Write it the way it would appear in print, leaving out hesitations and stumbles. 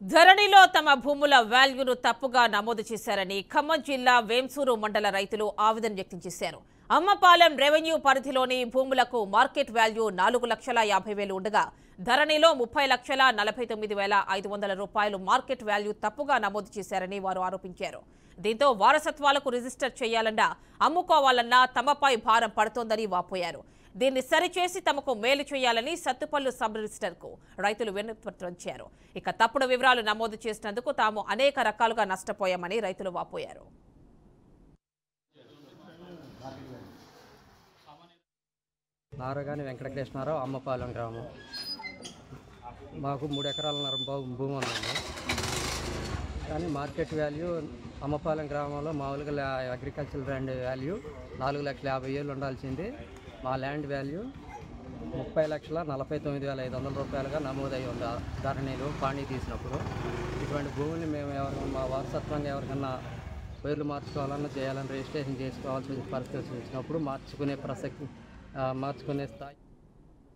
ధరణిలో తమ భూముల వాల్యూను తప్పుగా నమోదు చేశారని ఖమ్మం జిల్లా వేంసూరు మండల రైతులు ఆవేదన వ్యక్తం చేశారు. అమ్మపాలెం రెవెన్యూ పరిధిలోని భూములకు మార్కెట్ వాల్యూ 4,50,000 ఉండగా ధరణిలో 30,49,500 రూపాయలు మార్కెట్ వాల్యూ తప్పుగా నమోదు చేశారని వారు ఆరోపించారు. దీంతో వారసత్వాలకు రిజిస్టర్ చేయాలన్నా అమ్ముకోవాలన్నా తమపై భారం పడుతోందని వాపోయారు. దీన్ని సరిచేసి తమకు మేలు చేయాలని సత్తుపల్లు సబ్ రిజిస్టర్కు రైతులు వినతిపత్రించారు. ఇక తప్పుడు వివరాలు నమోదు చేసినందుకు తాము అనేక రకాలుగా నష్టపోయామని రైతులు వాపోయారు. నారగాని వెంకటకృష్ణారావు, అమ్మపాలెం గ్రామం. మాకు 3 ఎకరాల భూమి ఉందండి. కానీ మార్కెట్ వాల్యూ అమ్మపాలెం గ్రామంలో మామూలుగా అగ్రికల్చర్ ల్యాండ్ వాల్యూ 4,50,000 ఉండాల్సింది. మా ల్యాండ్ వాల్యూ 30,49,500 రూపాయలుగా నమోదై ఉంది ధరణిలో పాణి తీసినప్పుడు. ఇటువంటి భూముల్ని మేము మా వారసత్వంగా ఎవరికన్నా పేర్లు మార్చుకోవాలన్నా చేయాలని రిజిస్ట్రేషన్ చేసుకోవాల్సిన పరిస్థితి వచ్చినప్పుడు మార్చుకునే స్థాయి